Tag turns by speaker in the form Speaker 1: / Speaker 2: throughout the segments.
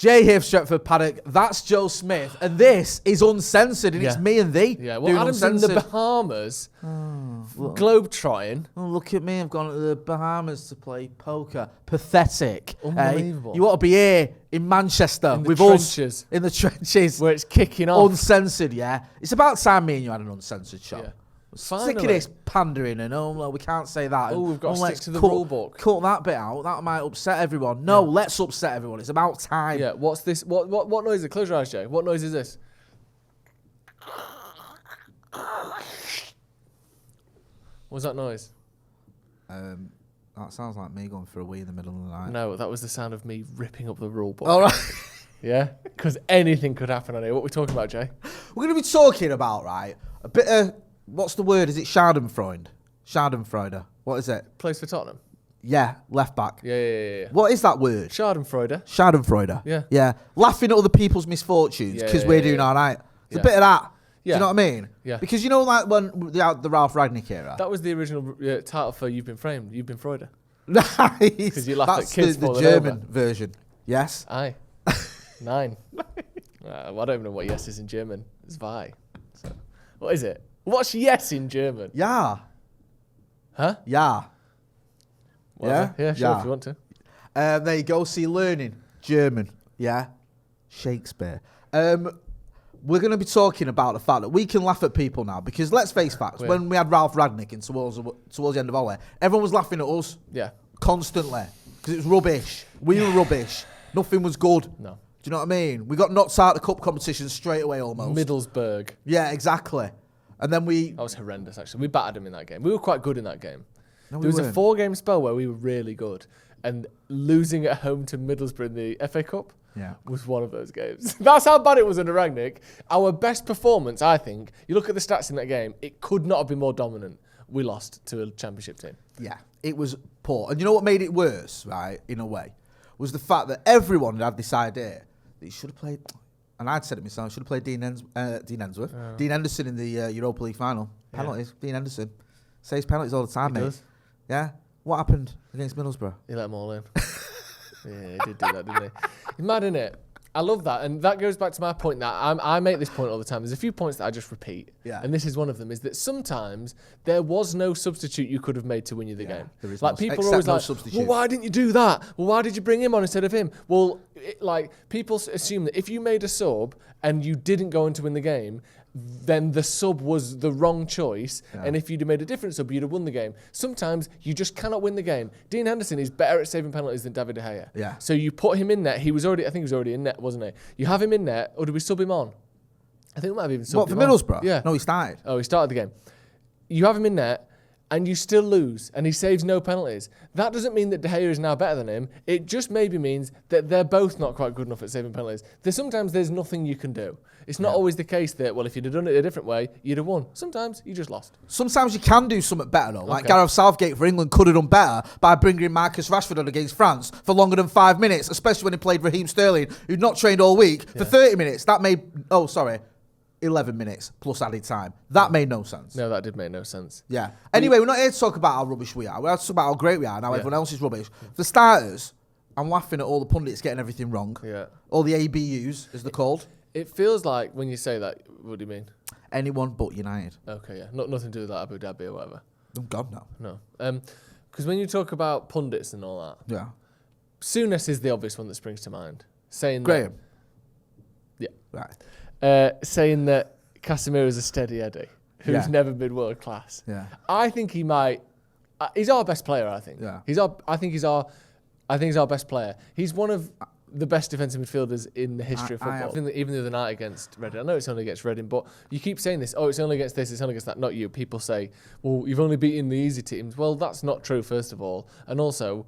Speaker 1: Jay here for Stretford, Paddock. That's Joe Smith. And this is Uncensored, and it's me and thee.
Speaker 2: Yeah, well, Adam's Uncensored. In the Bahamas, globe-trotting.
Speaker 1: Oh, look at me. I've gone to the Bahamas to play poker. Pathetic.
Speaker 2: Unbelievable.
Speaker 1: You want to be here in Manchester
Speaker 2: in the
Speaker 1: with
Speaker 2: trenches.
Speaker 1: us in the trenches.
Speaker 2: Where it's kicking off.
Speaker 1: Uncensored, yeah. It's about time me and you had an Uncensored show. Yeah. Sick of this pandering and we can't say that.
Speaker 2: Oh, we've got to stick to the rule book.
Speaker 1: Cut that bit out. That might upset everyone. No, let's upset everyone. It's about time.
Speaker 2: Yeah, what's this? What noise is it? Close your eyes, Jay. What noise is this? What's that noise?
Speaker 1: That sounds like me going for a wee in the middle of the night.
Speaker 2: No, that was the sound of me ripping up the rule book.
Speaker 1: All right.
Speaker 2: Yeah? Because anything could happen on here. What are we talking about, Jay?
Speaker 1: We're going to be talking about, right, a bit of... What's the word? Is it Schadenfreude? Schadenfreude. What is it?
Speaker 2: Plays for Tottenham.
Speaker 1: Yeah, left back.
Speaker 2: Yeah.
Speaker 1: What is that word?
Speaker 2: Schadenfreude.
Speaker 1: Schadenfreude.
Speaker 2: Yeah.
Speaker 1: Yeah. Laughing at other people's misfortunes because we're doing all right. It's a bit of that. Yeah. Do you know what I mean?
Speaker 2: Yeah.
Speaker 1: Because you know, like when the Ralph Ragnick era.
Speaker 2: That was the original title for You've Been Framed. You've Been Freude.
Speaker 1: Nice.
Speaker 2: Because you laughed at kids
Speaker 1: the
Speaker 2: falling
Speaker 1: German
Speaker 2: over.
Speaker 1: version. Yes.
Speaker 2: Aye. 9. Well, I don't even know what yes is in German. It's Zwei. So, what is it? What's yes in German?
Speaker 1: Ja.
Speaker 2: Huh?
Speaker 1: Ja.
Speaker 2: Whatever. Yeah, sure, if you want to.
Speaker 1: There you go. See, learning German. Yeah. Shakespeare. We're going to be talking about the fact that we can laugh at people now because let's face facts. When we had Ralph Ragnick in towards the end of our way, everyone was laughing at us.
Speaker 2: Yeah.
Speaker 1: Constantly. Because it was rubbish. We were rubbish. Nothing was good.
Speaker 2: No.
Speaker 1: Do you know what I mean? We got knocked out of the cup competition straight away almost.
Speaker 2: Middlesbrough.
Speaker 1: Yeah, exactly. And then
Speaker 2: That was horrendous, actually. We battered them in that game. We were quite good in that game.
Speaker 1: No,
Speaker 2: there was a 4-game spell where we were really good. And losing at home to Middlesbrough in the FA Cup was one of those games. That's how bad it was under Rangnick. Our best performance, I think, you look at the stats in that game, it could not have been more dominant. We lost to a championship team.
Speaker 1: Yeah, it was poor. And you know what made it worse, right, in a way, was the fact that everyone had this idea that he should have played... And I'd said it myself, should have played Dean Henderson in the Europa League final. Penalties, Dean Henderson. Saves penalties all the time, mate. Does. Yeah? What happened against Middlesbrough?
Speaker 2: He let them all in. Yeah, he did do that, didn't he? He's mad, isn't it? I love that. And that goes back to my point that I make this point all the time. There's a few points that I just repeat. Yeah. And this is one of them, is that sometimes there was no substitute you could have made to win you the game.
Speaker 1: There is
Speaker 2: like people are always like, well, why didn't you do that? Well, why did you bring him on instead of him? Well, people assume that if you made a sub and you didn't go on to win the game, then the sub was the wrong choice. Yeah. And if you'd have made a different sub, you'd have won the game. Sometimes you just cannot win the game. Dean Henderson is better at saving penalties than David De Gea.
Speaker 1: Yeah.
Speaker 2: So you put him in net. I think he was already in net, wasn't he? You have him in net, or did we sub him on? I think we might have even subbed him on.
Speaker 1: What, for Middlesbrough?
Speaker 2: Yeah.
Speaker 1: No, he started.
Speaker 2: Oh, he started the game. You have him in net, and you still lose, and he saves no penalties. That doesn't mean that De Gea is now better than him. It just maybe means that they're both not quite good enough at saving penalties. Sometimes there's nothing you can do. It's not always the case that, well, if you'd have done it a different way, you'd have won. Sometimes you just lost.
Speaker 1: Sometimes you can do something better, though. Like Gareth Southgate for England could have done better by bringing Marcus Rashford on against France for longer than 5 minutes, especially when he played Raheem Sterling, who'd not trained all week, for 30 minutes. That made... 11 minutes plus added time. That made no sense.
Speaker 2: No, that did make no sense.
Speaker 1: Yeah. Anyway, we're not here to talk about how rubbish we are. We're here to talk about how great we are and how everyone else is rubbish. For starters, I'm laughing at all the pundits getting everything wrong. Yeah. All the ABUs, as they're called.
Speaker 2: It feels like, when you say that, what do you mean?
Speaker 1: Anyone but United.
Speaker 2: Okay, yeah. Nothing to do with that Abu Dhabi or whatever.
Speaker 1: Oh, God, no.
Speaker 2: No. Because when you talk about pundits and all that, Souness is the obvious one that springs to mind. Saying
Speaker 1: Graham.
Speaker 2: That, right. Saying that Casemiro is a steady Eddie who's never been world class. Yeah. I think he might. He's our best player. I think. Yeah. I think he's our best player. He's one of the best defensive midfielders in the history of football. Even the other night against Reading. I know it's only against Reading, but you keep saying this. Oh, it's only against this. It's only against that. Not you. People say, well, you've only beaten the easy teams. Well, that's not true. First of all, and also,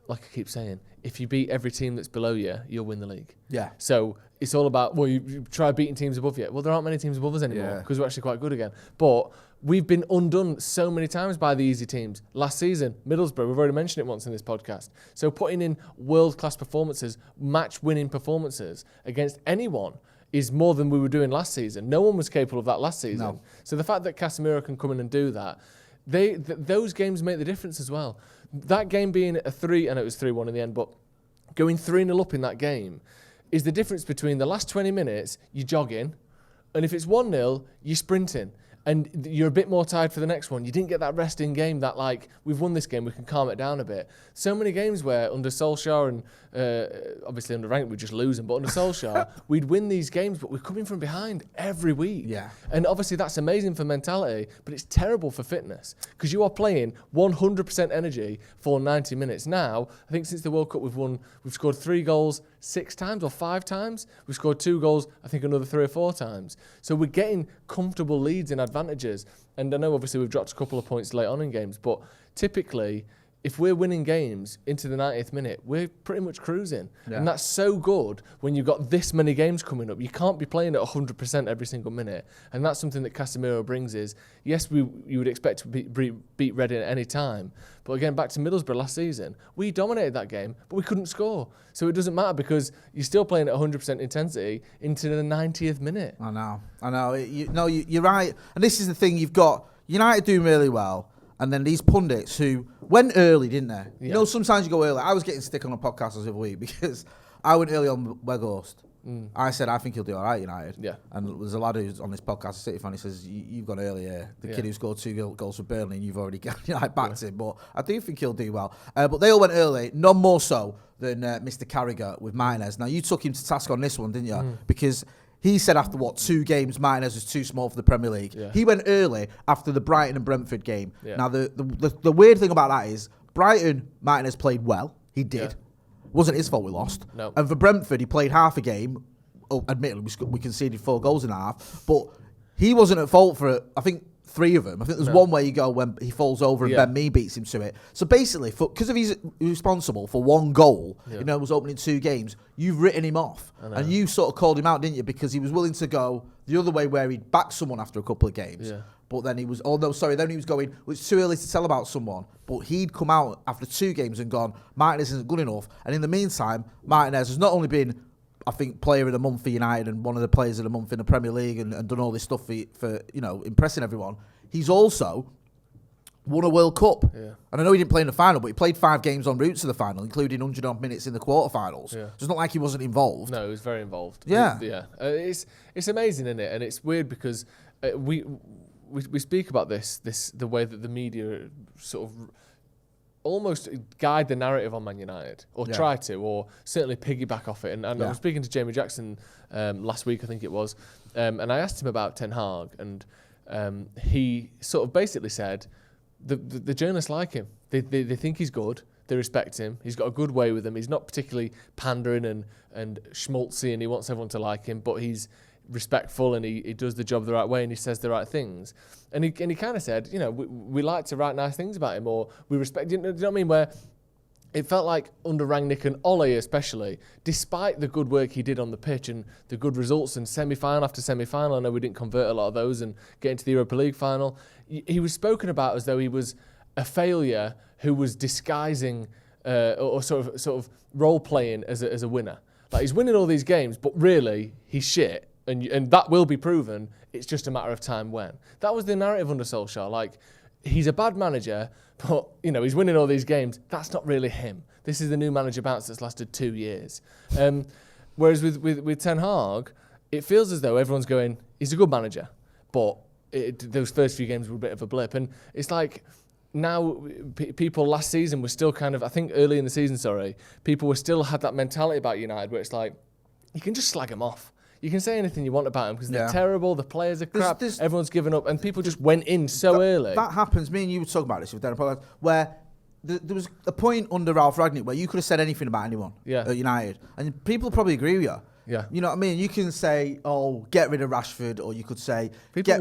Speaker 2: like I keep saying, if you beat every team that's below you, you'll win the league. Yeah. So it's all about, well, you try beating teams above you. Well, there aren't many teams above us anymore because we're actually quite good again. But we've been undone so many times by the easy teams. Last season, Middlesbrough, we've already mentioned it once in this podcast. So putting in world-class performances, match-winning performances against anyone is more than we were doing last season. No one was capable of that last season. No. So the fact that Casemiro can come in and do that, those games make the difference as well. That game being a 3, and it was 3-1 in the end, but going 3-0 up in that game is the difference between the last 20 minutes, you're jogging, and if it's 1-0, you're sprinting. And you're a bit more tired for the next one. You didn't get that rest in game that, like, we've won this game, we can calm it down a bit. So many games where under Solskjaer and obviously under Rank we're just losing, but under Solskjaer, we'd win these games, but we're coming from behind every week.
Speaker 1: Yeah.
Speaker 2: And obviously that's amazing for mentality, but it's terrible for fitness because you are playing 100% energy for 90 minutes. Now, I think since the World Cup we've scored 3 goals 6 times or 5 times. We've scored 2 goals, I think another 3 or 4 times. So we're getting comfortable leads and advantages. And I know obviously we've dropped a couple of points late on in games, but typically if we're winning games into the 90th minute, we're pretty much cruising. Yeah. And that's so good when you've got this many games coming up. You can't be playing at 100% every single minute. And that's something that Casemiro brings is, yes, you would expect to beat Reading at any time. But again, back to Middlesbrough last season, we dominated that game, but we couldn't score. So it doesn't matter because you're still playing at 100% intensity into the 90th minute.
Speaker 1: I know. You're right. And this is the thing, you've got United doing really well. And then these pundits who went early, didn't they? Yeah. You know, sometimes you go early. I was getting stick on a podcast the other week because I went early on Weghorst. I said, I think he'll do all right, United. Yeah. And there's a lad who's on this podcast, a City fan, he says, you've gone early here. The kid who scored 2 goals for Burnley and you've already backed him. But I do think he'll do well. But they all went early, none more so than Mr. Carragher with Martinez. Now, you took him to task on this one, didn't you? Because he said after, 2 games, Martinez was too small for the Premier League. Yeah. He went early after the Brighton and Brentford game. Yeah. Now, the weird thing about that is Brighton, Martinez played well. He did. Yeah. Wasn't his fault we lost. No. And for Brentford, he played half a game. Oh, admittedly, we conceded 4 goals in half. But he wasn't at fault for, I think, 3 of them. I think there's one where you go when he falls over and Ben Mee beats him to it. So basically, because he's responsible for 1 goal, was opening 2 games, you've written him off. And you sort of called him out, didn't you? Because he was willing to go the other way where he'd back someone after a couple of games. Yeah. But then he was, then he was going, it's too early to tell about someone. But he'd come out after 2 games and gone, Martinez isn't good enough. And in the meantime, Martinez has not only been, I think, player of the month for United and one of the players of the month in the Premier League and done all this stuff for impressing everyone. He's also won a World Cup. Yeah. And I know he didn't play in the final, but he played 5 games en route to the final, including 100-odd minutes in the quarterfinals. Yeah. So it's not like he wasn't involved.
Speaker 2: No, he was very involved.
Speaker 1: Yeah.
Speaker 2: It's amazing, isn't it? And it's weird because we speak about this the way that the media sort of almost guide the narrative on Man United, or try to, or certainly piggyback off it. And I was speaking to Jamie Jackson last week, I think it was, and I asked him about Ten Hag, and he sort of basically said the journalists like him. They think he's good. They respect him. He's got a good way with them. He's not particularly pandering and schmaltzy, and he wants everyone to like him, but he's respectful and he does the job the right way and he says the right things. And he kind of said, we like to write nice things about him, or we respect. Do you know what I mean? Where it felt like under Rangnick and Ole especially, despite the good work he did on the pitch and the good results and semi-final after semi-final, I know we didn't convert a lot of those and get into the Europa League final, he was spoken about as though he was a failure who was disguising or sort of role-playing as a winner. Like, he's winning all these games, but really, he's shit. And that will be proven. It's just a matter of time when. That was the narrative under Solskjaer. Like, he's a bad manager, but, he's winning all these games. That's not really him. This is the new manager bounce that's lasted 2 years. Whereas with Ten Hag, it feels as though everyone's going, he's a good manager, but those first few games were a bit of a blip. And it's like, now people last season were still kind of, I think early in the season, people were still had that mentality about United where it's like, you can just slag them off. You can say anything you want about them because they're terrible, the players are crap, everyone's given up, and people just went in so early.
Speaker 1: That happens. Me and you were talking about this with Darren Podcast, where there was a point under Ralph Rangnick where you could have said anything about anyone at United, and people probably agree with you. Yeah. You know what I mean? You can say, get rid of Rashford, or you could say... People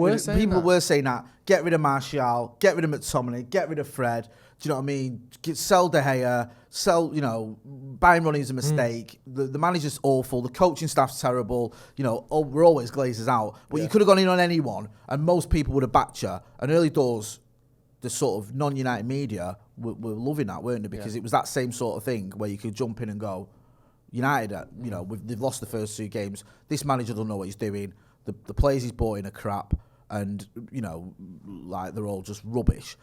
Speaker 1: were saying that. Get rid of Martial, get rid of McTominay, get rid of Fred. Do you know what I mean? Sell De Gea, Bayern Rooney's a mistake. The manager's awful. The coaching staff's terrible. We're always glazers out. But you could have gone in on anyone, and most people would have backed you. And early doors, the sort of non-United media were loving that, weren't they? Because it was that same sort of thing where you could jump in and go... United, they've lost the first 2 games. This manager doesn't know what he's doing. The players he's bought in are crap, and they're all just rubbish.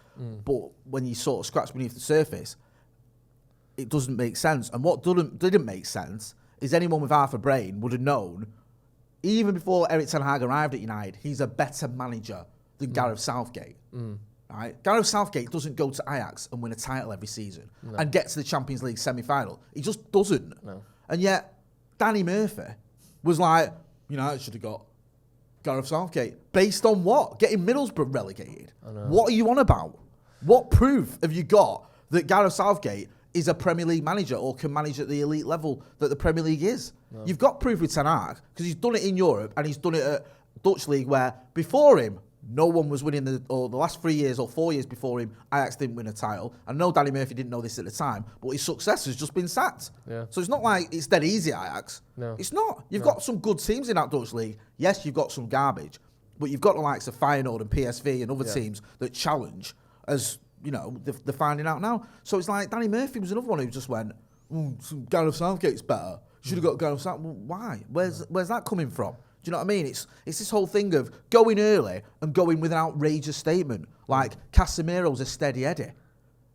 Speaker 1: But when you sort of scratch beneath the surface, it doesn't make sense. And what didn't make sense is anyone with half a brain would have known, even before Erik ten Hag arrived at United, he's a better manager than Gareth Southgate. Right? Gareth Southgate doesn't go to Ajax and win a title every season and get to the Champions League semi-final. He just doesn't.
Speaker 2: No.
Speaker 1: And yet, Danny Murphy was like, United should have got Gareth Southgate. Based on what? Getting Middlesbrough relegated. What are you on about? What proof have you got that Gareth Southgate is a Premier League manager or can manage at the elite level that the Premier League is? No. You've got proof with Ten Hag because he's done it in Europe and he's done it at Dutch League where before him, no one was winning the last 3 years or 4 years before him, Ajax didn't win a title. I know Danny Murphy didn't know this at the time, but his success has just been sacked.
Speaker 2: Yeah.
Speaker 1: So it's not like it's dead easy at Ajax.
Speaker 2: No.
Speaker 1: It's not. You've got some good teams in that Dutch League. Yes, you've got some garbage, but you've got the likes of Feyenoord and PSV and other teams that challenge as, they're finding out now. So it's like Danny Murphy was another one who just went, Gareth Southgate's better. Should have got Gareth Southgate. Well, why? Where's that coming from? Do you know what I mean? It's this whole thing of going early and going with an outrageous statement. Like, Casemiro's a steady Eddie.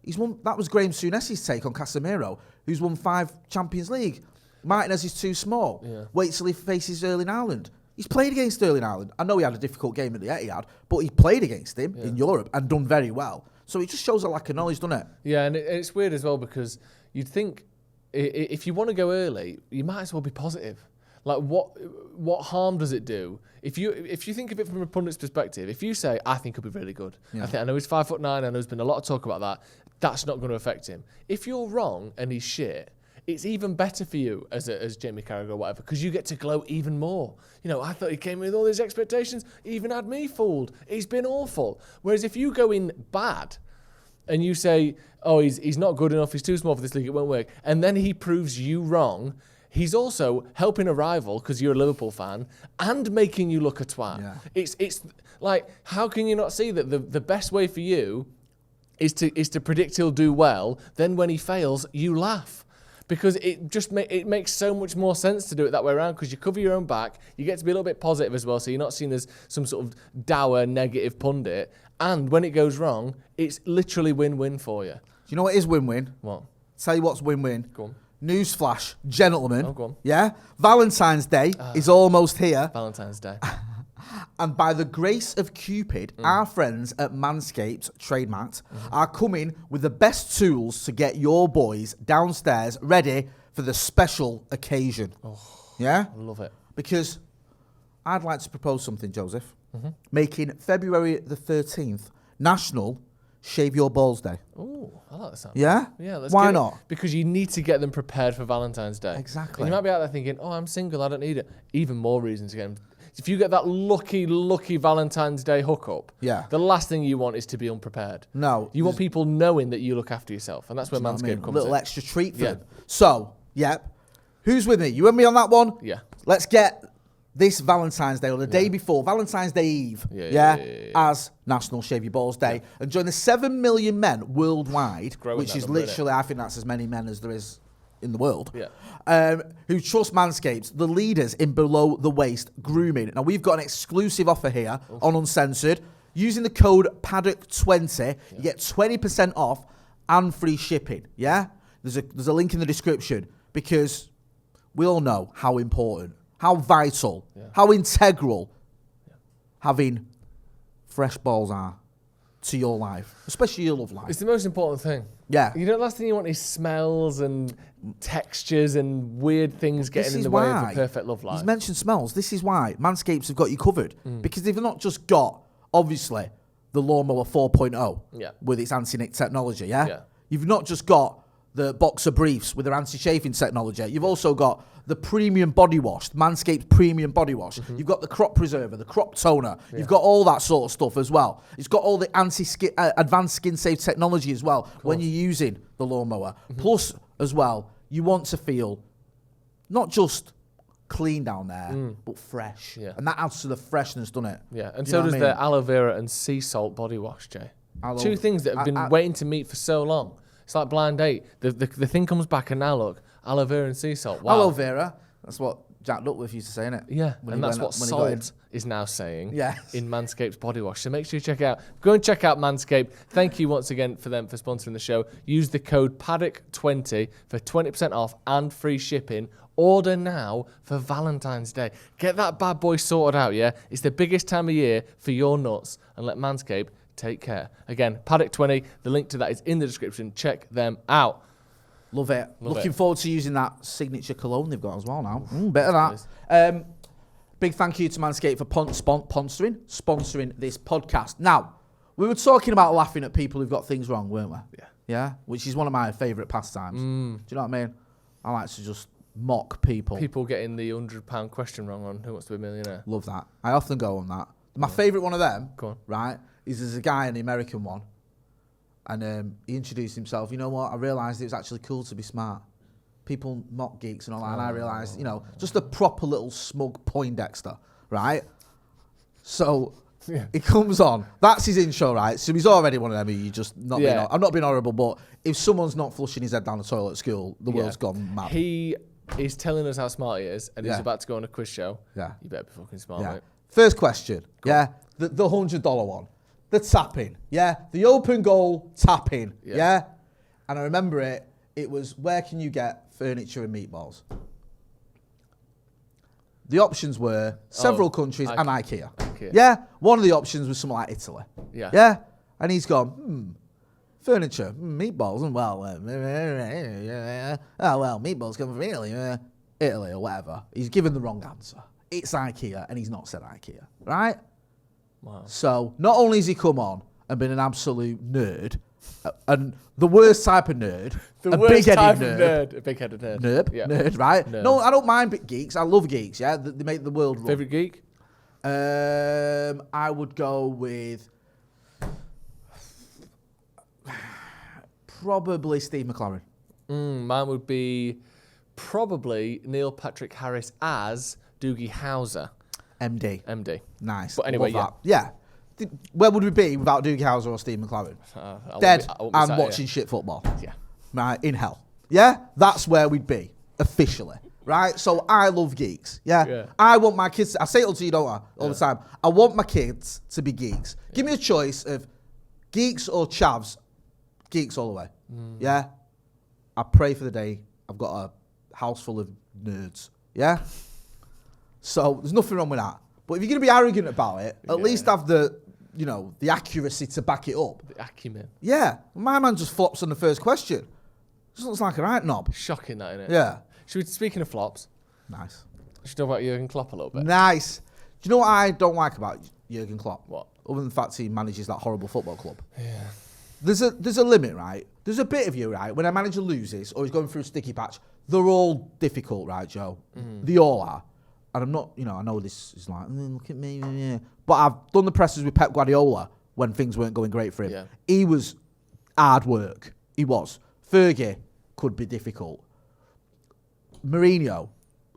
Speaker 1: That was Graham Sounessi's take on Casemiro, who's won 5 Champions League. Martinez is too small. Yeah. Wait till he faces Erling Haaland. He's played against Erling Haaland. I know he had a difficult game at the Etihad, but he played against him in Europe and done very well. So it just shows a lack of knowledge, doesn't it?
Speaker 2: Yeah, and it's weird as well because you'd think if you want to go early, you might as well be positive. Like, what harm does it do? If you think of it from a pundit's perspective, if you say, I think he'll be really good. Yeah. I know he's 5'9", I know there's been a lot of talk about that. That's not going to affect him. If you're wrong and he's shit, it's even better for you as Jamie Carragher or whatever, because you get to gloat even more. I thought he came in with all these expectations, even had me fooled. He's been awful. Whereas if you go in bad and you say, oh, he's not good enough, he's too small for this league, it won't work, and then he proves you wrong, he's also helping a rival because you're a Liverpool fan and making you look a twat. Yeah. It's like, how can you not see that the best way for you is to predict he'll do well, then when he fails, you laugh. Because it makes so much more sense to do it that way around because you cover your own back, you get to be a little bit positive as well, so you're not seen as some sort of dour, negative pundit. And when it goes wrong, it's literally win-win for you.
Speaker 1: Do you know what is win-win?
Speaker 2: What?
Speaker 1: Tell you what's win-win.
Speaker 2: Go on.
Speaker 1: Newsflash, gentlemen.
Speaker 2: Oh, go on.
Speaker 1: Yeah? Valentine's Day is almost here.
Speaker 2: Valentine's Day.
Speaker 1: And by the grace of Cupid, our friends at Manscaped, trademarked, are coming with the best tools to get your boys downstairs ready for the special occasion. Oh, yeah?
Speaker 2: I love it.
Speaker 1: Because I'd like to propose something, Joseph. Making February the 13th National Shave Your Balls Day.
Speaker 2: Oh, I like that sound.
Speaker 1: Yeah?
Speaker 2: Yeah, let's
Speaker 1: Why not?
Speaker 2: Because you need to get them prepared for Valentine's Day.
Speaker 1: Exactly.
Speaker 2: And you might be out there thinking, oh, I'm single, I don't need it. Even more reasons to get them. If you get that lucky Valentine's Day hookup, the last thing you want is to be unprepared.
Speaker 1: No.
Speaker 2: You want people knowing that you look after yourself, and that's where Manscaped comes in.
Speaker 1: A little extra treat for them. So, who's with me? You and me on that one?
Speaker 2: Yeah.
Speaker 1: Let's get this Valentine's Day, or the day before, Valentine's Day Eve, as National Shave Your Balls Day, and join the 7 million men worldwide, which is literally, I think that's as many men as there is in the world, who trust Manscaped, the leaders in below-the-waist grooming. Now, we've got an exclusive offer here on Uncensored. Using the code Paddock20, you get 20% off and free shipping, There's a link in the description, because we all know how important, how vital, how integral having fresh balls are to your life, especially your love life.
Speaker 2: It's the most important thing.
Speaker 1: Yeah.
Speaker 2: The last thing you want is smells and textures and weird things getting in the way of a perfect love life.
Speaker 1: He's mentioned smells. This is why Manscaped have got you covered. Because they've not just got, obviously, the Lawnmower 4.0 with its anti-nick technology, You've not just got the boxer briefs with their anti-chafing technology. You've also got the premium body wash, Manscaped premium body wash. You've got the crop preserver, the crop toner. You've got all that sort of stuff as well. It's got all the advanced skin safe technology as well when you're using the lawnmower. Plus, as well, you want to feel not just clean down there, but fresh. Yeah. And that adds to the freshness, doesn't it?
Speaker 2: Yeah, and so does the aloe vera and sea salt body wash, Jay. Two things that have been waiting to meet for so long. It's like blind date. The thing comes back and now look, aloe vera and sea salt. Wow.
Speaker 1: Aloe vera, that's what Jack Duckworth used to say, innit?
Speaker 2: Yeah, and that's what Salt is now saying in Manscaped's body wash. So make sure you check out. Go and check out Manscaped. Thank you once again for them for sponsoring the show. Use the code Paddock20 for 20% off and free shipping. Order now for Valentine's Day. Get that bad boy sorted out, yeah? It's the biggest time of year for your nuts, and let Manscaped take care. Again, Paddock20. The link to that is in the description. Check them out.
Speaker 1: Love it. Looking forward to using that signature cologne they've got as well now. Better that. Big thank you to Manscaped for sponsoring this podcast. Now, we were talking about laughing at people who've got things wrong, weren't we? Yeah? Which is one of my favourite pastimes. Do you know what I mean? I like to just mock people.
Speaker 2: People getting the £100 question wrong on Who Wants to Be a Millionaire.
Speaker 1: Love that. I often go on that. My favourite one of them, right, is there's a guy in the American one, and he introduced himself. You know what? I realised it was actually cool to be smart. People mock geeks and all that, and I realised, just a proper little smug Poindexter, right? So he comes on. That's his intro, right? So he's already one of them who you just not being... I'm not being horrible, but if someone's not flushing his head down the toilet at school, the world's gone mad.
Speaker 2: He is telling us how smart he is, and he's about to go on a quiz show.
Speaker 1: Yeah.
Speaker 2: You better be fucking smart, mate.
Speaker 1: First question, the $100 one. The tapping, the open goal tapping, And I remember it was, where can you get furniture and meatballs? The options were several countries and IKEA. Yeah, one of the options was something like Italy. Yeah, and he's gone, furniture, meatballs, and meatballs come from Italy or whatever. He's given the wrong answer. It's IKEA, and he's not said IKEA, right? Wow. So not only has he come on and been an absolute nerd, and the worst type of nerd, a big-headed nerd. Nerd, right? Nerd. No, I don't mind geeks. I love geeks, yeah? They make the world run.
Speaker 2: Favourite geek?
Speaker 1: I would go with probably Steve McLaren.
Speaker 2: Mine would be probably Neil Patrick Harris as Doogie Howser.
Speaker 1: MD. Nice.
Speaker 2: But anyway,
Speaker 1: yeah. Where would we be without Doogie Howser or Steve McLaren? Dead and watching shit football.
Speaker 2: Yeah.
Speaker 1: Right, in hell. Yeah? That's where we'd be, officially. Right? So I love geeks. Yeah? I want my kids, I say it to you, don't I? All the time. I want my kids to be geeks. Give me a choice of geeks or chavs. Geeks all the way. Yeah? I pray for the day I've got a house full of nerds. Yeah? So there's nothing wrong with that. But if you're going to be arrogant about it, at least have the accuracy to back it up.
Speaker 2: The acumen.
Speaker 1: Yeah. My man just flops on the first question. Just looks like a right knob.
Speaker 2: Shocking that, innit?
Speaker 1: Yeah.
Speaker 2: Speaking of flops.
Speaker 1: Nice.
Speaker 2: Should we talk about Jurgen Klopp a little bit?
Speaker 1: Nice. Do you know what I don't like about Jurgen Klopp?
Speaker 2: What?
Speaker 1: Other than the fact he manages that horrible football club.
Speaker 2: Yeah.
Speaker 1: There's a limit, right? There's a bit of you, right? When a manager loses or he's going through a sticky patch, they're all difficult, right, Joe? They all are. And I'm not, I know this is like, look at me, but I've done the presses with Pep Guardiola when things weren't going great for him. Yeah. He was hard work. He was. Fergie could be difficult. Mourinho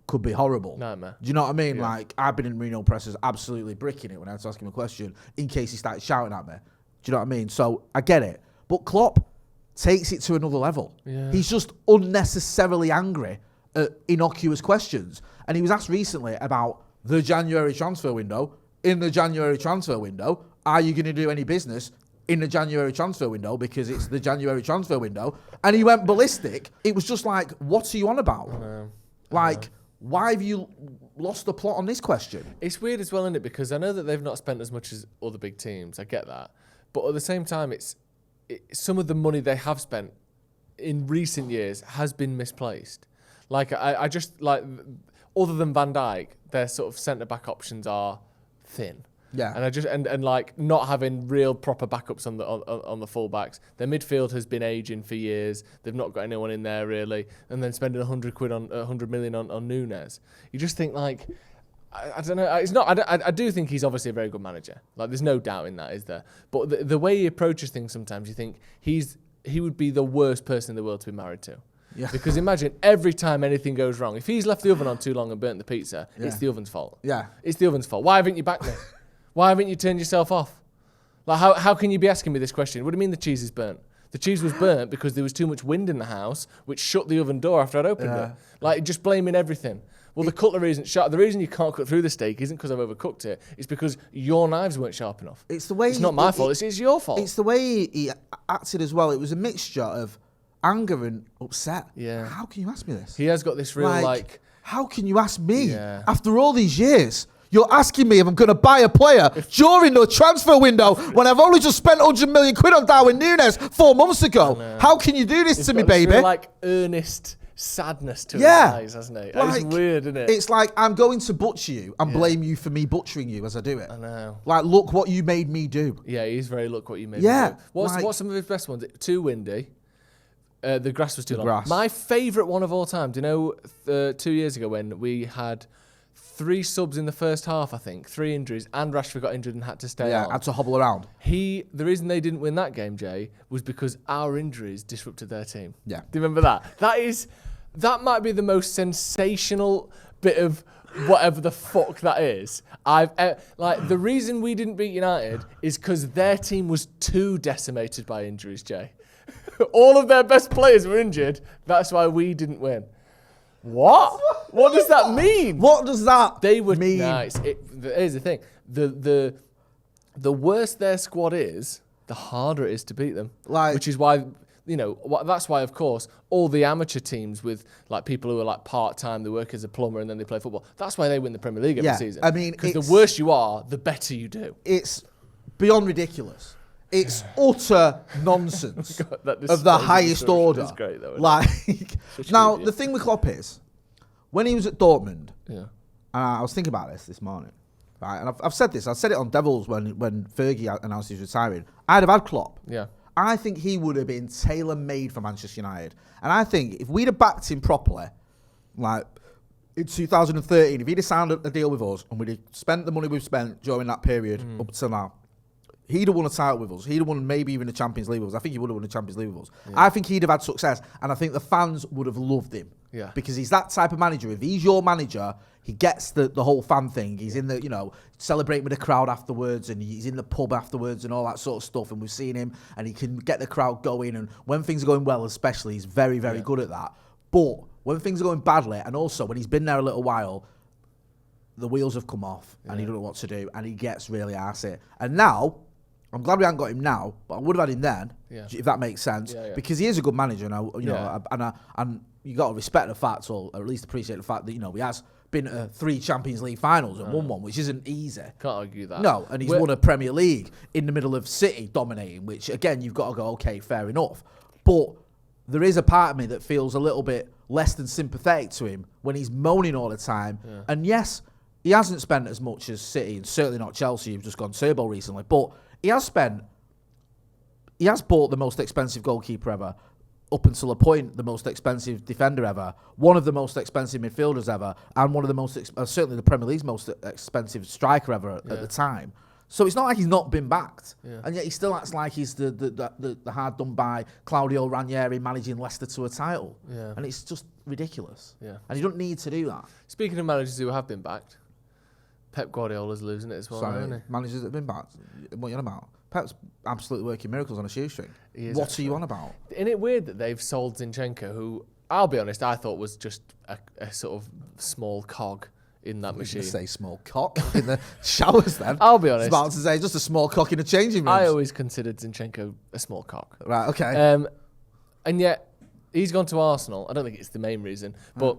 Speaker 1: could be horrible.
Speaker 2: Nightmare.
Speaker 1: Do you know what I mean? Yeah. Like, I've been in Mourinho presses absolutely bricking it when I had to ask him a question in case he started shouting at me. Do you know what I mean? So, I get it. But Klopp takes it to another level. Yeah. He's just unnecessarily angry at innocuous questions. And he was asked recently about the January transfer window. In the January transfer window, are you going to do any business in the January transfer window because it's the January transfer window? And he went ballistic. It was just like, what are you on about? Why have you lost the plot on this question?
Speaker 2: It's weird as well, isn't it? Because I know that they've not spent as much as other big teams. I get that. But at the same time, some of the money they have spent in recent years has been misplaced. Like, I just, like, other than Van Dijk, their sort of centre-back options are thin.
Speaker 1: Yeah.
Speaker 2: And I just and like not having real proper backups on the fullbacks. Their midfield has been aging for years. They've not got anyone in there really. And then spending £100 million on Nunes. You just think like, I don't know. It's not. I do think he's obviously a very good manager. Like there's no doubt in that, is there? But the way he approaches things, sometimes you think he would be the worst person in the world to be married to. Yeah. Because imagine every time anything goes wrong, if he's left the oven on too long and burnt the pizza, it's the oven's fault.
Speaker 1: Yeah.
Speaker 2: It's the oven's fault. Why haven't you backed me? Why haven't you turned yourself off? Like how can you be asking me this question? What do you mean the cheese is burnt? The cheese was burnt because there was too much wind in the house, which shut the oven door after I'd opened it. Like, just blaming everything. Well, the cutlery isn't sharp. The reason you can't cut through the steak isn't because I've overcooked it. It's because your knives weren't sharp enough. It's not my fault. It's your fault.
Speaker 1: It's the way he acted as well. It was a mixture of anger and upset.
Speaker 2: Yeah.
Speaker 1: How can you ask me this?
Speaker 2: He has got this real, like...
Speaker 1: How can you ask me after all these years? You're asking me if I'm going to buy a player during the transfer window when I've only just spent 100 million quid on Darwin Núñez 4 months ago. How can you do this to me, baby?
Speaker 2: Real, like, earnest sadness to his eyes, hasn't it? Like, it's weird, isn't it?
Speaker 1: It's like, I'm going to butcher you and blame you for me butchering you as I do it.
Speaker 2: I know.
Speaker 1: Like, look what you made me do.
Speaker 2: Yeah, he's very look what you made me do. What's some of his best ones? Too windy. The grass was too long. My favourite one of all time, do you know 2 years ago when we had 3 subs in the first half, I think, 3 injuries, and Rashford got injured and had to stay on.
Speaker 1: Had to hobble around.
Speaker 2: The reason they didn't win that game, Jay, was because our injuries disrupted their team.
Speaker 1: Yeah.
Speaker 2: Do you remember that? That might be the most sensational bit of whatever the fuck that is. The reason we didn't beat United is because their team was too decimated by injuries, Jay. All of their best players were injured. That's why we didn't win. What? What does that mean?
Speaker 1: What does that mean?
Speaker 2: Nice. Here's the thing. The worse their squad is, the harder it is to beat them. Which is why, that's why, of course, all the amateur teams with like people who are like part-time, they work as a plumber and then they play football, that's why they win the Premier League every season.
Speaker 1: I mean,
Speaker 2: because the worse you are, the better you do.
Speaker 1: It's beyond ridiculous. It's utter nonsense God, of the highest order. It's great, though, now, the thing with Klopp is, when he was at Dortmund, and I was thinking about this morning, right? And I've said this. I said it on Devils when Fergie announced he's retiring. I'd have had Klopp.
Speaker 2: Yeah.
Speaker 1: I think he would have been tailor-made for Manchester United. And I think if we'd have backed him properly, like in 2013, if he'd have signed a deal with us and we'd have spent the money we've spent during that period up to now, he'd have won a title with us. He'd have won maybe even the Champions League with us. I think he would have won the Champions League with us. Yeah. I think he'd have had success, and I think the fans would have loved him.
Speaker 2: Yeah.
Speaker 1: Because he's that type of manager. If he's your manager, he gets the whole fan thing. He's in the, celebrating with the crowd afterwards, and he's in the pub afterwards and all that sort of stuff. And we've seen him, and he can get the crowd going. And when things are going well, especially, he's very, very good at that. But when things are going badly, and also when he's been there a little while, the wheels have come off, and he doesn't know what to do, and he gets really arsey. And now, I'm glad we haven't got him now, but I would have had him then, if that makes sense, because he is a good manager now, and you got to respect the fact, or at least appreciate the fact that he has been to 3 Champions League finals and won one, which isn't easy.
Speaker 2: Can't argue that.
Speaker 1: No, and he's won a Premier League in the middle of City dominating, which again you've got to go, okay, fair enough. But there is a part of me that feels a little bit less than sympathetic to him when he's moaning all the time. Yeah. And yes, he hasn't spent as much as City, and certainly not Chelsea, who've just gone turbo recently, but he has bought the most expensive goalkeeper ever, up until a point, the most expensive defender ever, one of the most expensive midfielders ever, and one of the most, certainly the Premier League's most expensive striker ever at the time. So it's not like he's not been backed, and yet he still acts like he's the hard done by Claudio Ranieri managing Leicester to a title, and it's just ridiculous. Yeah, and you don't need to do that.
Speaker 2: Speaking of managers who have been backed, Pep Guardiola's losing it as well.
Speaker 1: Sorry, managers that have been backed. What are you on about? Pep's absolutely working miracles on a shoestring. What are you on about?
Speaker 2: Isn't it weird that they've sold Zinchenko, who, I'll be honest, I thought was just a sort of small cog in that machine.
Speaker 1: Say small cock in the showers then.
Speaker 2: I'll be honest.
Speaker 1: I was about to say just a small cock in the changing room.
Speaker 2: I always considered Zinchenko a small cock.
Speaker 1: Right, okay.
Speaker 2: And yet, he's gone to Arsenal. I don't think it's the main reason, but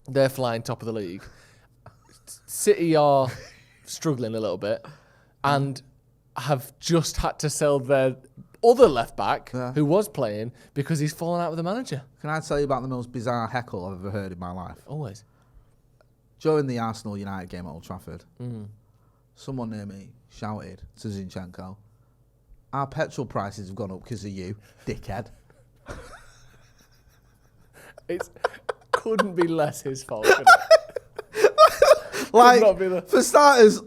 Speaker 2: they're flying top of the league. City are struggling a little bit and have just had to sell their other left back who was playing because he's fallen out with the manager.
Speaker 1: Can I tell you about the most bizarre heckle I've ever heard in my life?
Speaker 2: Always.
Speaker 1: During the Arsenal United game at Old Trafford, someone near me shouted to Zinchenko, "Our petrol prices have gone up because of you, dickhead."
Speaker 2: It couldn't be less his fault, could it?
Speaker 1: For starters,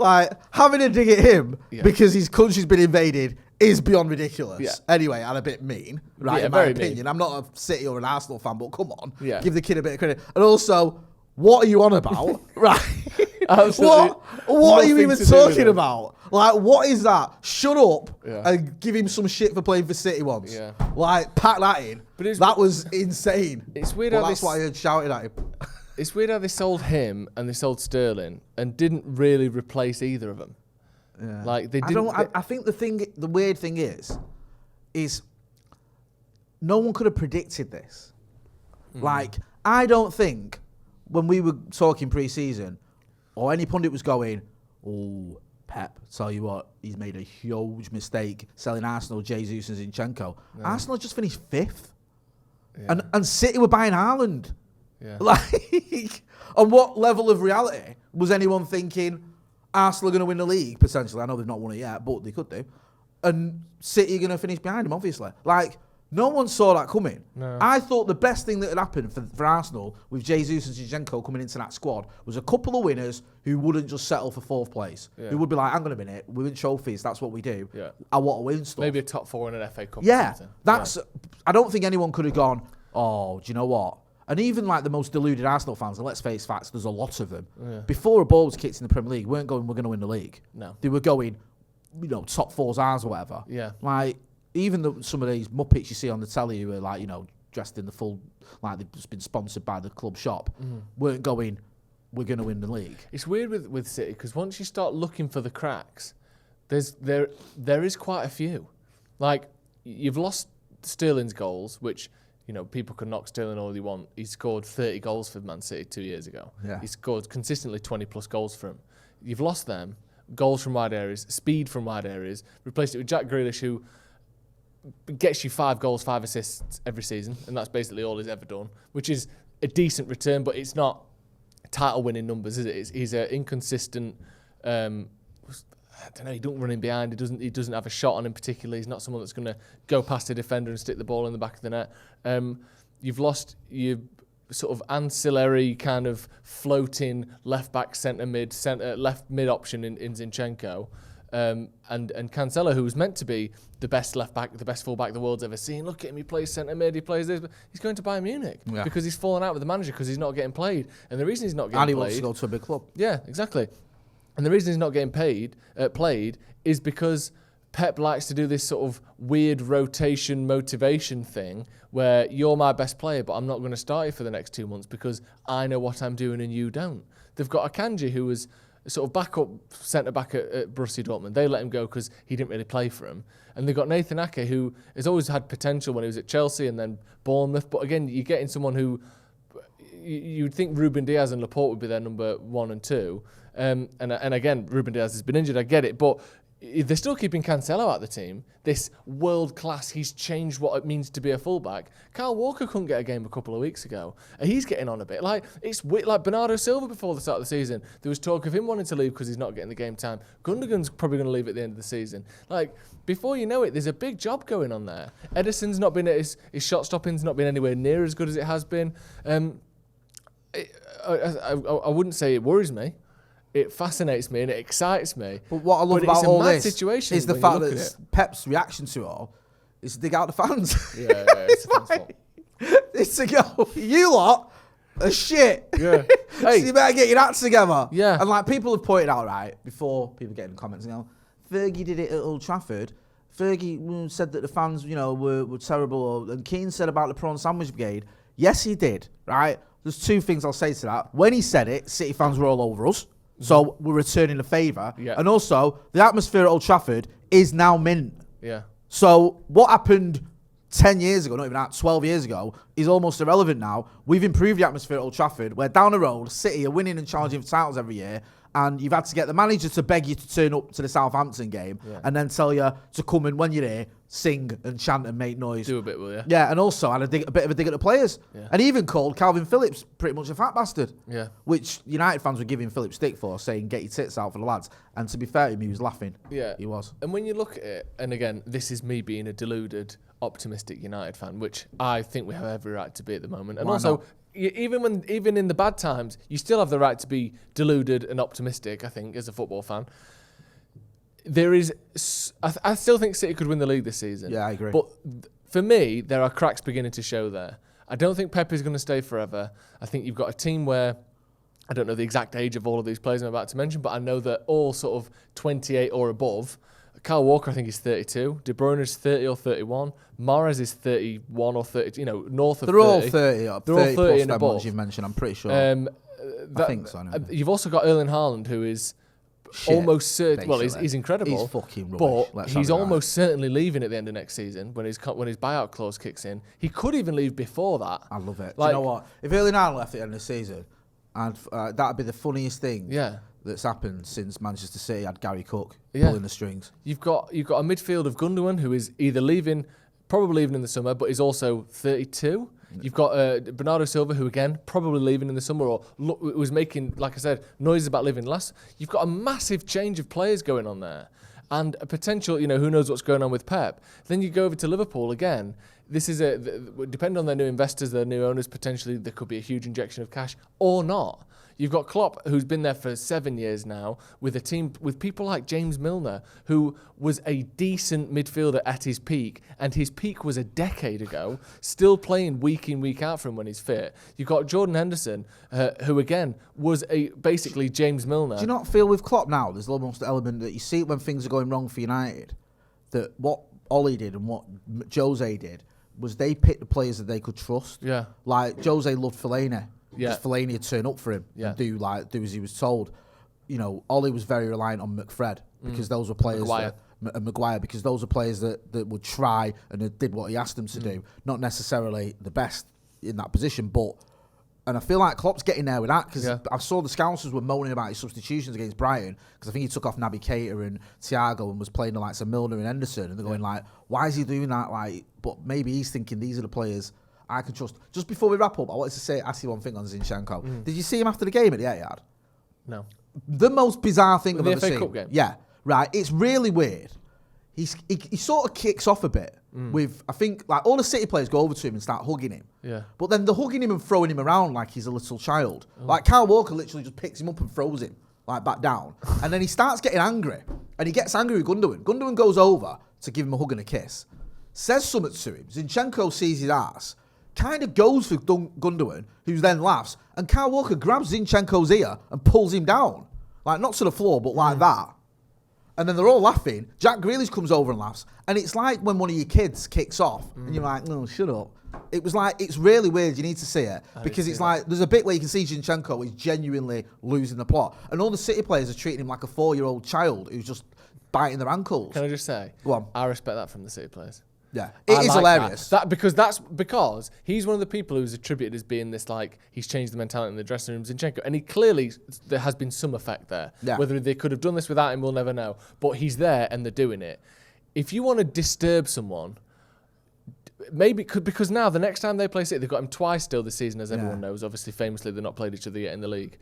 Speaker 1: having a dig at him because his country's been invaded is beyond ridiculous. Yeah. Anyway, and a bit mean, right? In my opinion, mean. I'm not a City or an Arsenal fan, but come on, give the kid a bit of credit. And also, what are you on about, right? What are you even talking about? Like, what is that? Shut up and give him some shit for playing for City once. Yeah. Like, pack that in. But that was insane.
Speaker 2: It's weird.
Speaker 1: That's why I heard shouting at him.
Speaker 2: It's weird how they sold him and they sold Sterling and didn't really replace either of them. Yeah. Like they didn't.
Speaker 1: I think the weird thing is no one could have predicted this. Like, I don't think when we were talking pre-season, or any pundit was going, "Oh, Pep, tell you what, he's made a huge mistake selling Arsenal, Jesus and Zinchenko." Yeah. Arsenal just finished 5th, and City were buying Haaland. Yeah. Like, on what level of reality was anyone thinking Arsenal are going to win the league potentially? I know they've not won it yet, but they could do. And City are going to finish behind them, obviously. Like, no one saw that coming. No. I thought the best thing that had happened for Arsenal with Jesus and Zinchenko coming into that squad was a couple of winners who wouldn't just settle for 4th place. Yeah. Who would be like, hang on a minute, we win trophies, that's what we do. Yeah. I want to win stuff.
Speaker 2: Maybe a top 4 in an FA Cup
Speaker 1: or something. I don't think anyone could have gone, oh, do you know what? And even like the most deluded Arsenal fans, and let's face facts, there's a lot of them. Yeah. Before a ball was kicked in the Premier League, weren't going, we're going to win the league. No. They were going, top 4's ours or whatever. Yeah. Like, even some of these muppets you see on the telly who are like, dressed in the full, like they've just been sponsored by the club shop, weren't going, we're going to win the league.
Speaker 2: It's weird with City, because once you start looking for the cracks, there is quite a few. Like, you've lost Sterling's goals, which, people can knock Sterling all they want. He scored 30 goals for Man City 2 years ago. Yeah. He scored consistently 20-plus goals for him. You've lost them. Goals from wide areas, speed from wide areas. Replaced it with Jack Grealish, who gets you 5 goals, 5 assists every season, and that's basically all he's ever done, which is a decent return, but it's not title-winning numbers, is it? He's an inconsistent. I don't know. He don't run in behind. He doesn't have a shot on him particularly. He's not someone that's going to go past a defender and stick the ball in the back of the net. You've lost your sort of ancillary kind of floating left back, centre mid, left mid option in Zinchenko. And Cancelo, who was meant to be the best left back, the best full back the world's ever seen. Look at him, he plays centre mid, he plays this. But he's going to Bayern Munich because he's fallen out with the manager because he's not getting played. And the reason he's not getting played...
Speaker 1: And he wants to go to a big club.
Speaker 2: Yeah, exactly. And the reason he's not getting played is because Pep likes to do this sort of weird rotation motivation thing where you're my best player, but I'm not going to start you for the next 2 months because I know what I'm doing and you don't. They've got Akanji, who was sort of backup centre-back at Borussia Dortmund. They let him go because he didn't really play for him. And they've got Nathan Ake, who has always had potential when he was at Chelsea and then Bournemouth. But again, you're getting someone who... You'd think Ruben Diaz and Laporte would be their number 1 and 2. And again, Ruben Diaz has been injured, I get it. But they're still keeping Cancelo out of the team. This world-class, he's changed what it means to be a fullback. Kyle Walker couldn't get a game a couple of weeks ago. And he's getting on a bit. Like, it's like Bernardo Silva before the start of the season. There was talk of him wanting to leave because he's not getting the game time. Gundogan's probably going to leave at the end of the season. Like, before you know it, there's a big job going on there. Edison's not been... His shot stopping's not been anywhere near as good as it has been. I wouldn't say it worries me. It fascinates me and it excites me.
Speaker 1: But what I love about all this is the fact that Pep's reaction to it all is to dig out the fans.
Speaker 2: Yeah, it's the fans' fault.
Speaker 1: It's to go, you lot are shit. Yeah. Hey. So you better get your acts together. Yeah. And like people have pointed out, right, before people get in the comments, Fergie did it at Old Trafford. Fergie said that the fans, were terrible. And Keane said about the prawn sandwich brigade. Yes, he did, right? There's 2 things I'll say to that. When he said it, City fans were all over us. So we're returning the favour. Yeah. And also, the atmosphere at Old Trafford is now mint. Yeah. So what happened 10 years ago, not even that, 12 years ago, is almost irrelevant now. We've improved the atmosphere at Old Trafford. We're down the road. City are winning and challenging for titles every year. And you've had to get the manager to beg you to turn up to the Southampton game and then tell you to come and when you're here, sing and chant and make noise.
Speaker 2: Do a bit, will you?
Speaker 1: Yeah, and also had a bit of a dig at the players. Yeah. And he even called Calvin Phillips pretty much a fat bastard. Yeah. Which United fans were giving Phillips stick for, saying, get your tits out for the lads. And to be fair to him, he was laughing. Yeah. He was.
Speaker 2: And when you look at it, and again, this is me being a deluded, optimistic United fan, which I think we have every right to be at the moment. And also... Even in the bad times, you still have the right to be deluded and optimistic, I think, as a football fan. I still think City could win the league this season.
Speaker 1: Yeah, I agree.
Speaker 2: But for me, there are cracks beginning to show there. I don't think Pep is going to stay forever. I think you've got a team where I don't know the exact age of all of these players I'm about to mention, but I know that all sort of 28 or above. Kyle Walker, I think, is 32. De Bruyne is 30 or 31. Mahrez is 31 or 30. You know, north of 30.
Speaker 1: They're all 30 up.
Speaker 2: They're all 30 and above.
Speaker 1: Ones you've mentioned, I'm pretty sure. I think so. Anyway.
Speaker 2: You've also got Erling Haaland, who is almost certain. Well, he's incredible.
Speaker 1: He's fucking rubbish.
Speaker 2: But he's almost certainly leaving at the end of next season when his buyout clause kicks in. He could even leave before that.
Speaker 1: I love it. Do you know what? If Erling Haaland left at the end of the season, that'd be the funniest thing.
Speaker 2: Yeah.
Speaker 1: That's happened since Manchester City had Gary Cook pulling the strings.
Speaker 2: You've got a midfield of Gundogan, who is either probably leaving in the summer, but is also 32. You've got Bernardo Silva, who again probably leaving in the summer, or was making, like I said, noises about leaving last. You've got a massive change of players going on there, and a potential. Who knows what's going on with Pep? Then you go over to Liverpool again. This is depending on their new investors, their new owners. Potentially, there could be a huge injection of cash or not. You've got Klopp, who's been there for 7 years now, with a team with people like James Milner, who was a decent midfielder at his peak, and his peak was a decade ago, still playing week in, week out for him when he's fit. You've got Jordan Henderson, who again was basically James Milner.
Speaker 1: Do you not feel with Klopp now, there's almost an element that you see when things are going wrong for United, that what Ollie did and what Jose did was they picked the players that they could trust.
Speaker 2: Yeah.
Speaker 1: Like Jose loved Fellaini.
Speaker 2: Yeah.
Speaker 1: Because Fellaini would turn up for him and do as he was told. Ollie was very reliant on McFred because those were players Maguire because those were players that would try and did what he asked them to do. Not necessarily the best in that position, and I feel like Klopp's getting there with that because I saw the Scousers were moaning about his substitutions against Brighton because I think he took off Naby Keita and Thiago and was playing the likes of Milner and Henderson, and they're going like, why is he doing that? Like, but maybe he's thinking these are the players I can trust. Just before we wrap up, I wanted to ask you one thing on Zinchenko. Did you see him after the game at the Etihad?
Speaker 2: No.
Speaker 1: The most bizarre thing I've ever seen.
Speaker 2: The FA Cup game?
Speaker 1: Yeah, right. It's really weird. He sort of kicks off a bit with, I think, like all the City players go over to him and start hugging him.
Speaker 2: Yeah.
Speaker 1: But then they're hugging him and throwing him around like he's a little child. Like Kyle Walker literally just picks him up and throws him like back down. And then he starts getting angry. And he gets angry with Gundogan. Gundogan goes over to give him a hug and a kiss. Says something to him. Zinchenko sees his ass. Kind of goes for Gundogan, who then laughs, and Kyle Walker grabs Zinchenko's ear and pulls him down. Like, not to the floor, but like that. And then they're all laughing. Jack Grealish comes over and laughs. And it's like when one of your kids kicks off, and you're like, no, shut up. It was like, it's really weird, you need to see it. Because it's like, there's a bit where you can see Zinchenko is genuinely losing the plot. And all the City players are treating him like a 4-year-old child who's just biting their ankles.
Speaker 2: Can I just say, I respect that from the City players.
Speaker 1: Yeah, it is hilarious.
Speaker 2: Because he's one of the people who's attributed as being this, like, he's changed the mentality in the dressing room, Zinchenko, and he clearly, there has been some effect there. Yeah. Whether they could have done this without him, we'll never know. But he's there and they're doing it. If you want to disturb someone, maybe because now the next time they play City, they've got him twice still this season, as everyone knows. Obviously, famously, they've not played each other yet in the league.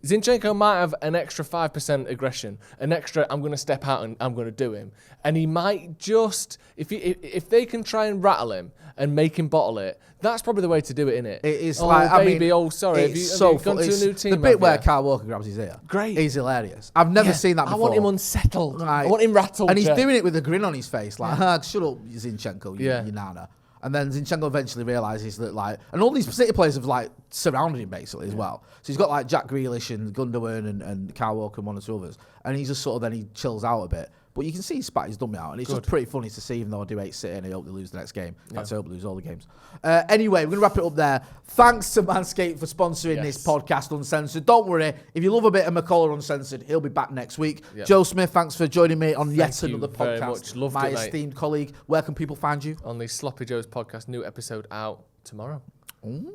Speaker 2: Zinchenko might have an extra 5% aggression, an extra I'm going to step out and I'm going to do him. And he might just, if they can try and rattle him and make him bottle it, that's probably the way to do it, innit?
Speaker 1: It is baby,
Speaker 2: sorry, have you gone to a new team?
Speaker 1: The bit where Kyle Walker grabs his ear.
Speaker 2: Great.
Speaker 1: He's hilarious. I've never seen that before.
Speaker 2: I want him unsettled. I want him rattled.
Speaker 1: And he's doing it with a grin on his face, like, shut up, Zinchenko, you nana. And then Zinchenko eventually realises that, like, and all these City players have, like, surrounded him, basically, as well. So he's got, like, Jack Grealish and Gundogan and Kyle Walker and one or two others. And he just sort of, then he chills out a bit. But you can see he's spat his dummy out. And it's just pretty funny to see, even though I do hate City and I hope they lose the next game. I hope they lose all the games. Anyway, we're going to wrap it up there. Thanks to Manscaped for sponsoring this podcast, Uncensored. Don't worry, if you love a bit of McCullough Uncensored, he'll be back next week. Joe Smith, thanks for joining me on yet another podcast.
Speaker 2: Very much. Loved
Speaker 1: my
Speaker 2: it,
Speaker 1: esteemed colleague. Where can people find you?
Speaker 2: On the Sloppy Joe's podcast, new episode out tomorrow.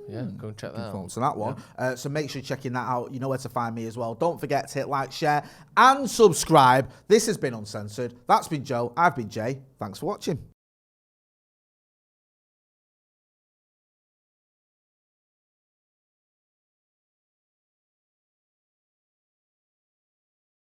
Speaker 2: Yeah, go and check that out.
Speaker 1: So that one. So make sure you're checking that out. You know where to find me as well. Don't forget to hit like, share, and subscribe. This has been Uncensored. That's been Joe. I've been Jay. Thanks for watching.